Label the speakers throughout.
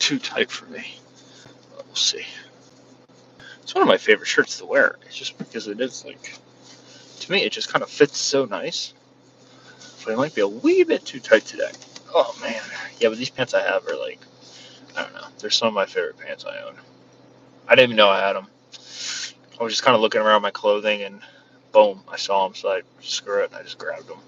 Speaker 1: too tight for me. But we'll see. It's one of my favorite shirts to wear. It's just because it is like, to me, it just kind of fits so nice. But it might be a wee bit too tight today. Oh man, yeah. But these pants I have are like, I don't know. They're some of my favorite pants I own. I didn't even know I had them. I was just kind of looking around my clothing and boom, I saw them. So I screw it and I just grabbed them.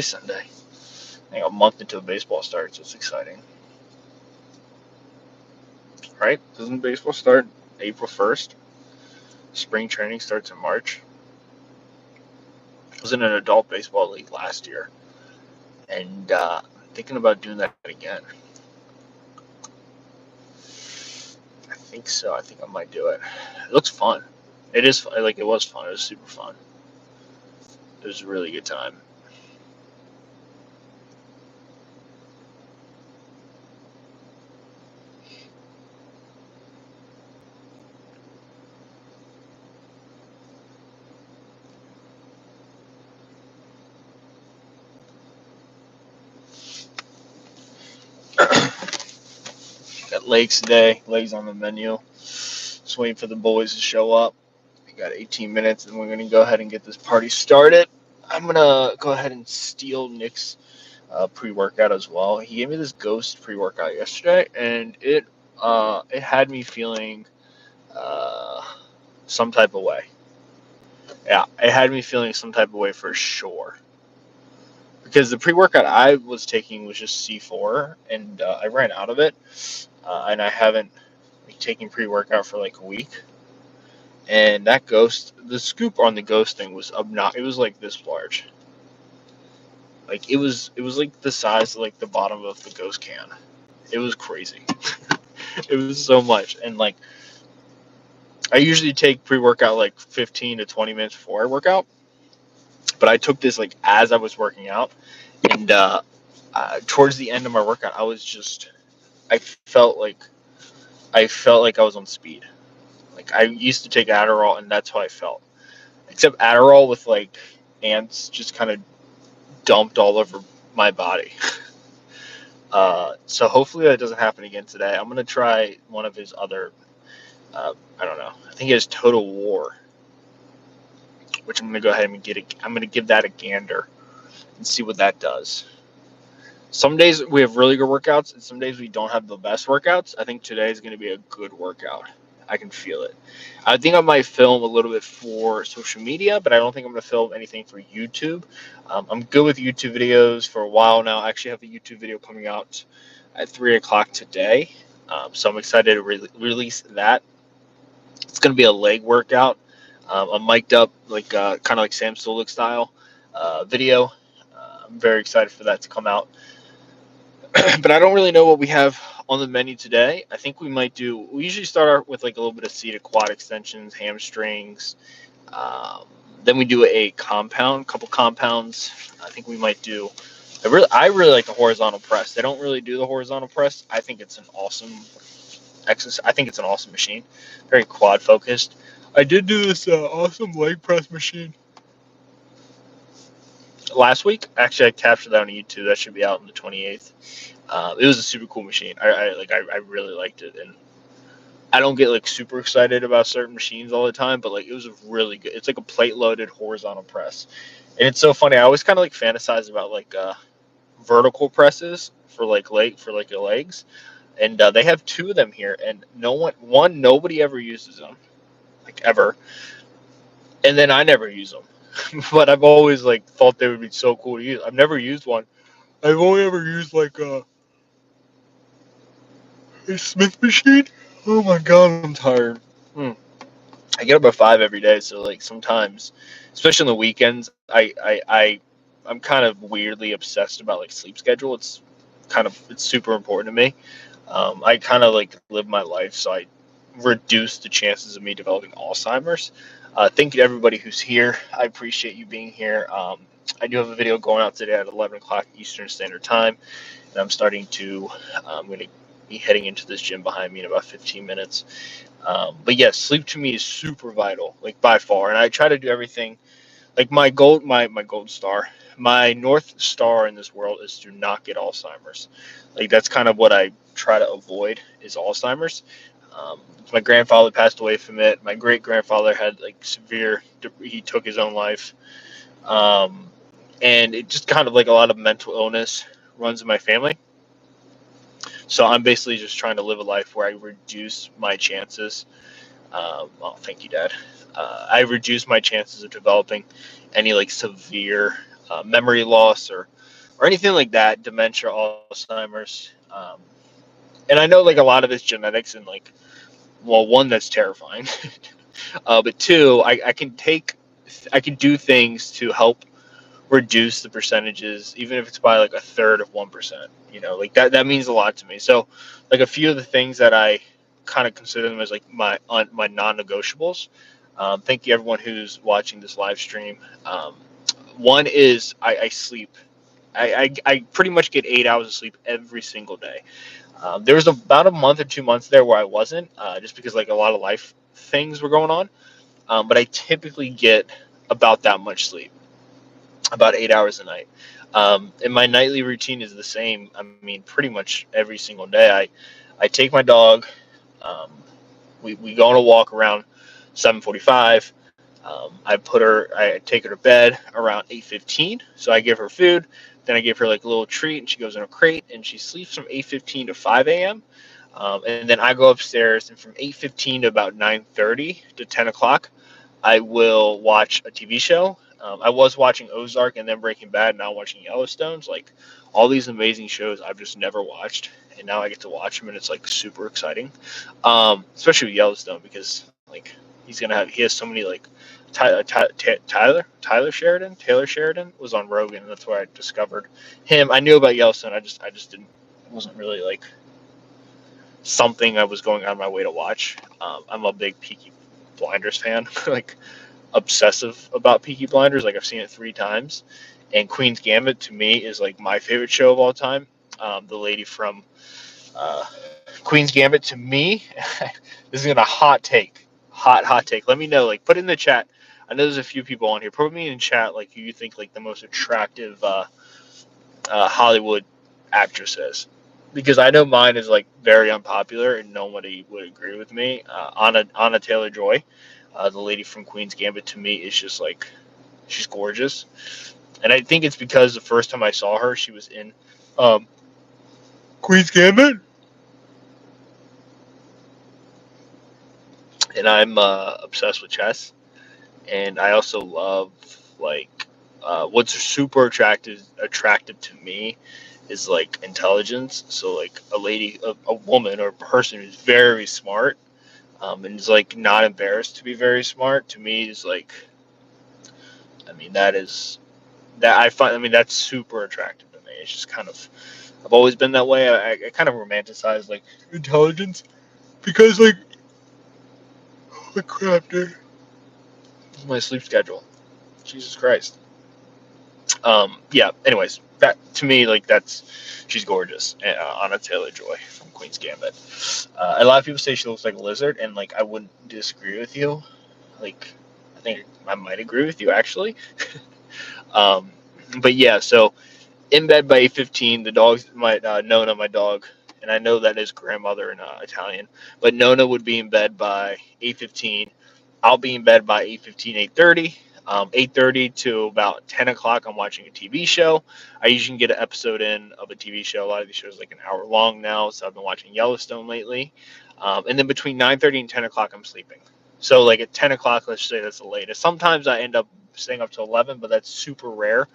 Speaker 1: Sunday. I think a month until baseball starts. It's exciting. Right? Doesn't baseball start April 1st? Spring training starts in March. I was in an adult baseball league last year. And I'm thinking about doing that again. I think so. I think I might do it. It looks fun. It is fun. Like, it was fun. It was super fun. It was a really good time. Got legs today. Legs on the menu. Just waiting for the boys to show up. We got 18 minutes, and we're going to go ahead and get this party started. I'm going to go ahead and steal Nick's pre-workout as well. He gave me this Ghost pre-workout yesterday, and it had me feeling some type of way. Yeah, it had me feeling some type of way for sure. Because the pre-workout I was taking was just C4, and I ran out of it, and I haven't taken pre-workout for like a week. And that Ghost, the scoop on the Ghost thing was obnoxious. It was like this large. Like it was like the size of like the bottom of the Ghost can. It was crazy. It was so much, and like I usually take pre-workout like 15 to 20 minutes before I work out, but I took this like as I was working out, and towards the end of my workout, I felt like I was on speed. Like I used to take Adderall, and that's how I felt. Except Adderall with like ants just kind of dumped all over my body. So hopefully that doesn't happen again today. I'm gonna try one of his other. I don't know. I think it has Total War, which I'm gonna go ahead and get. I'm gonna give that a gander and see what that does. Some days we have really good workouts, and some days we don't have the best workouts. I think today is gonna be a good workout. I can feel it. I think I might film a little bit for social media, but I don't think I'm going to film anything for YouTube. I'm good with YouTube videos for a while now. I actually have a YouTube video coming out at 3 o'clock today. So I'm excited to release that. It's going to be a leg workout, a mic'd up, like kind of like Sam Sulek style video. I'm very excited for that to come out. But I don't really know what we have on the menu today. I think we usually start out with like a little bit of seated quad extensions, hamstrings. Um, then we do a couple compounds. I think we might do. I really like the horizontal press. They don't really do the horizontal press. I think it's an awesome exercise. I think it's an awesome machine. Very quad focused. I did do this awesome leg press machine last week. Actually, I captured that on YouTube. That should be out on the 28th. It was a super cool machine. I really liked it, and I don't get like super excited about certain machines all the time, but like it was a really good. It's like a plate loaded horizontal press, and it's so funny. I always kind of like fantasize about like vertical presses for your legs, and they have two of them here, and nobody ever uses them, like ever, and then I never use them, but I've always like thought they would be so cool to use. I've never used one. I've only ever used like a Smith machine. Oh my god, I'm tired. I get up at 5 every day, so like sometimes, especially on the weekends, I'm kind of weirdly obsessed about like sleep schedule. It's super important to me. I kind of like live my life, so I reduce the chances of me developing Alzheimer's. Thank you to everybody who's here. I appreciate you being here. I do have a video going out today at 11 o'clock Eastern Standard Time, and I'm going to be heading into this gym behind me in about 15 minutes. But yes, sleep to me is super vital, like by far. And I try to do everything like my gold star, my North Star in this world is to not get Alzheimer's. Like that's kind of what I try to avoid is Alzheimer's. My grandfather passed away from it. My great grandfather had like severe. He took his own life, um, and it just kind of like a lot of mental illness runs in my family. So I'm basically just trying to live a life where I reduce my chances. Oh, thank you, Dad. I reduce my chances of developing any like severe memory loss or anything like that, dementia, Alzheimer's. And I know like a lot of it's genetics and like, well, one that's terrifying, but two, I can do things to help reduce the percentages, even if it's by like a third of 1%. You know, like that means a lot to me. So, like a few of the things that I kind of consider them as like my non-negotiables. Thank you everyone who's watching this live stream. One is I sleep. I pretty much get 8 hours of sleep every single day. There was about a month or 2 months there where I wasn't, just because like a lot of life things were going on. But I typically get about that much sleep, about 8 hours a night. And my nightly routine is the same. I mean, pretty much every single day. I take my dog. Um, we go on a walk around 7:45. I take her to bed around 8:15. So I give her food. Then I give her like a little treat, and she goes in a crate, and she sleeps from 8:15 to 5 a.m. And then I go upstairs, and from 8:15 to about 9:30 to 10 o'clock, I will watch a TV show. I was watching Ozark and then Breaking Bad. Now watching Yellowstone's like all these amazing shows I've just never watched, and now I get to watch them, and it's like super exciting. Especially with Yellowstone because like he has so many like Taylor Sheridan was on Rogan, and that's where I discovered him. I knew about Yellowstone. I just didn't wasn't really like something I was going on my way to watch. I'm a big Peaky Blinders fan, like obsessive about Peaky Blinders. Like I've seen it 3 times, and Queen's Gambit to me is like my favorite show of all time. The lady from uh, Queen's Gambit to me, this is gonna hot take, hot take. Let me know. Like put in the chat. I know there's a few people on here. Put me in chat like who you think like the most attractive Hollywood actress is, because I know mine is like very unpopular and nobody would agree with me. Anna Taylor Joy, the lady from Queen's Gambit, to me is just like she's gorgeous, and I think it's because the first time I saw her, she was in um, Queen's Gambit, and I'm obsessed with chess, and I also love like what's super attractive to me is like intelligence. So like a woman or a person who's very smart, and is like not embarrassed to be very smart. To me, is like, I mean, that is that I find. I mean, that's super attractive to me. It's just kind of, I've always been that way. I kind of romanticize like intelligence because like, oh crap, dude, my sleep schedule. Jesus Christ. Yeah. Anyways, that to me, like that's she's gorgeous. Anna Taylor Joy from Queen's Gambit. A lot of people say she looks like a lizard, and like I wouldn't disagree with you. Like I think I might agree with you actually. um, but yeah, so in bed by 8:15. The dog's my Nona, my dog, and I know that is grandmother in Italian, but Nona would be in bed by 8:15. I'll be in bed by 8:15, 8:30. 8:30 to about 10 o'clock, I'm watching a TV show. I usually get an episode in of a TV show. A lot of these shows are like an hour long now, so I've been watching Yellowstone lately. And then between 9:30 and 10 o'clock, I'm sleeping. So like at 10 o'clock, let's say that's the latest. Sometimes I end up staying up to 11, but that's super rare.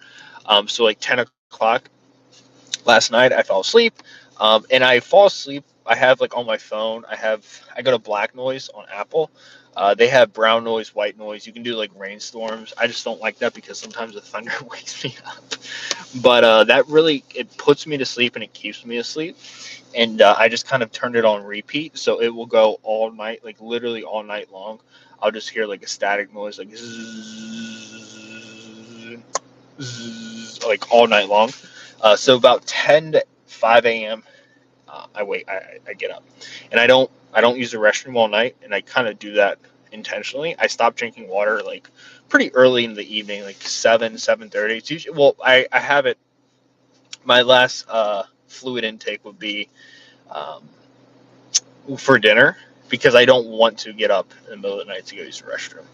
Speaker 1: So like 10 o'clock last night, I fell asleep, and I fall asleep. I have like on my phone. I go to Black Noise on Apple. They have brown noise, white noise. You can do like rainstorms. I just don't like that because sometimes the thunder wakes me up. But that really it puts me to sleep and it keeps me asleep. And I just kind of turned it on repeat, so it will go all night, like literally all night long. I'll just hear like a static noise, like zzz, zzz, like all night long. So about 10 to 5 a.m. I wait. I get up, and I don't use the restroom all night, and I kind of do that intentionally. I stopped drinking water like pretty early in the evening, like 7:30. It's usually, well, I have it. My last fluid intake would be um, for dinner because I don't want to get up in the middle of the night to go use the restroom.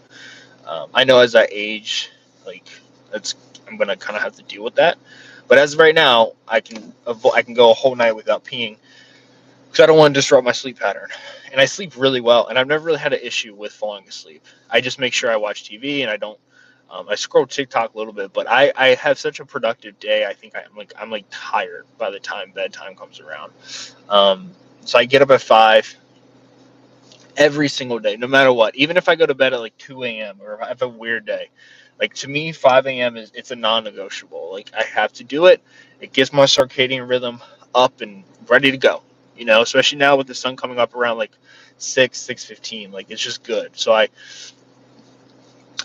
Speaker 1: I know as I age, like that's I'm gonna kind of have to deal with that. But as of right now, I can go a whole night without peeing because I don't want to disrupt my sleep pattern. And I sleep really well, and I've never really had an issue with falling asleep. I just make sure I watch TV and I don't. I scroll TikTok a little bit, but I have such a productive day. I think I'm like tired by the time bedtime comes around. Um, so I get up at 5 every single day, no matter what. Even if I go to bed at like 2 a.m. or if I have a weird day, like to me, 5 a.m. it's a non-negotiable. Like I have to do it. It gets my circadian rhythm up and ready to go. You know, especially now with the sun coming up around like 6:15. Like it's just good. So I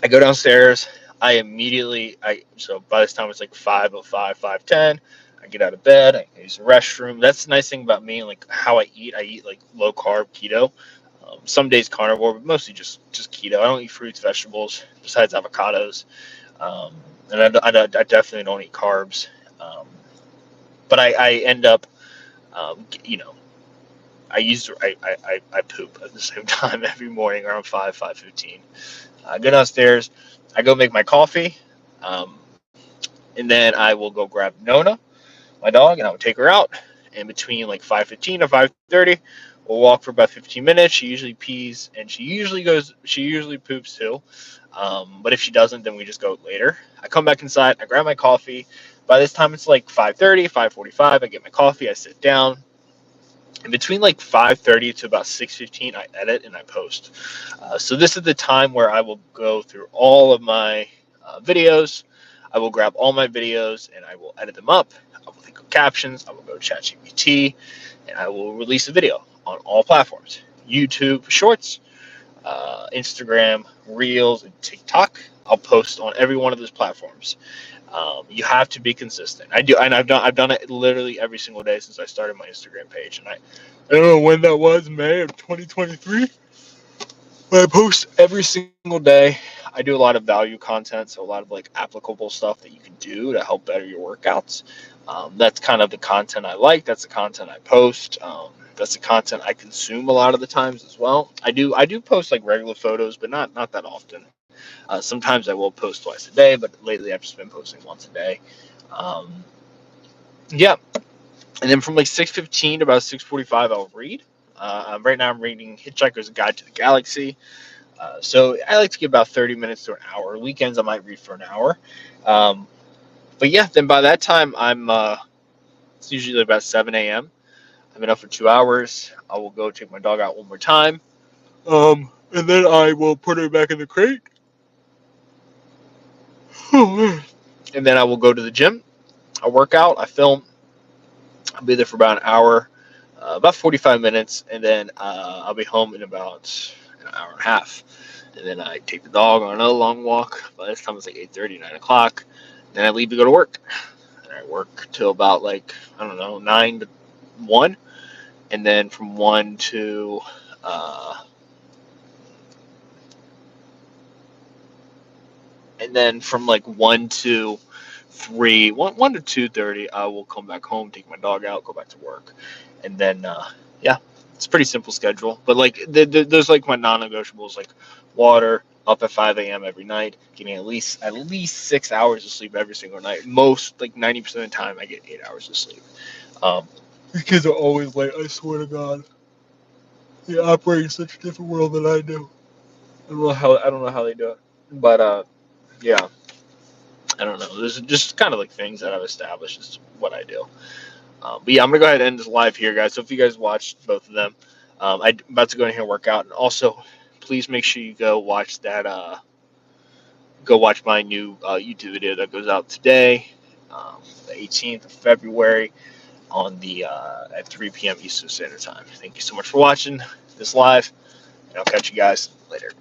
Speaker 1: go downstairs. I immediately I so by this time it's like 5:05, 5:10. I get out of bed. I use the restroom. That's the nice thing about me, like how I eat. I eat like low carb keto. Some days carnivore, but mostly just keto. I don't eat fruits, vegetables, besides avocados, um, and I definitely don't eat carbs. Um, but I end up, you know, I poop at the same time every morning around 5:15. I go downstairs, I go make my coffee, um, and then I will go grab Nona, my dog, and I would take her out. And between like 5:15 and 5:30, we'll walk for about 15 minutes. She usually pees, and she usually poops too. But if she doesn't, then we just go later. I come back inside, I grab my coffee. By this time, it's like 5:30, 5:45. I get my coffee, I sit down. And between like 5:30 to about 6:15, I edit and I post. So this is the time where I will go through all of my videos. I will grab all my videos and I will edit them up. I will think of captions. I will go to ChatGPT and I will release a video on all platforms: YouTube Shorts, Instagram Reels, and TikTok. I'll post on every one of those platforms. You have to be consistent. I do, and I've done it literally every single day since I started my Instagram page. And I don't know when that was, May of 2023. But I post every single day. I do a lot of value content, so a lot of like applicable stuff that you can do to help better your workouts. That's kind of the content I like. That's the content I post. That's the content I consume a lot of the times as well. I do post like regular photos, but not that often. Sometimes I will post twice a day, but lately I've just been posting once a day. Um, yeah, and then from like 6:15 to about 6:45, I'll read. Right now, I'm reading Hitchhiker's Guide to the Galaxy. So I like to give about 30 minutes to an hour. Weekends, I might read for an hour. Um, but yeah, then by that time, it's usually about 7 a.m. I've been up for 2 hours. I will go take my dog out one more time. And then I will put her back in the crate. And then I will go to the gym. I work out. I film. I'll be there for about an hour, about 45 minutes, and then I'll be home in about an hour and a half. And then I take the dog on another long walk. By this time, it's like 8:30, 9 o'clock. Then I leave to go to work. And I work till about like, I don't know, 9 to 1. And then from 1 to and then from like 1 to 3, 1 to 2:30, I will come back home, take my dog out, go back to work. And then, yeah, it's a pretty simple schedule. But like, there's like my non-negotiables, like water, up at 5 a.m. every night, getting at least 6 hours of sleep every single night. Most, like 90% of the time, I get 8 hours of sleep. Um, the kids are always late. I swear to God, they operate in such a different world than I do. I don't know how they do it, but yeah. I don't know. There's just kind of like things that I've established is what I do. But yeah, I'm gonna go ahead and end this live here, guys. So if you guys watched both of them, I'm about to go in here and work out. And also, please make sure you go watch that. Go watch my new YouTube video that goes out today, the 18th of February, on the at 3 p.m. Eastern Standard Time. Thank you so much for watching this live, and I'll catch you guys later.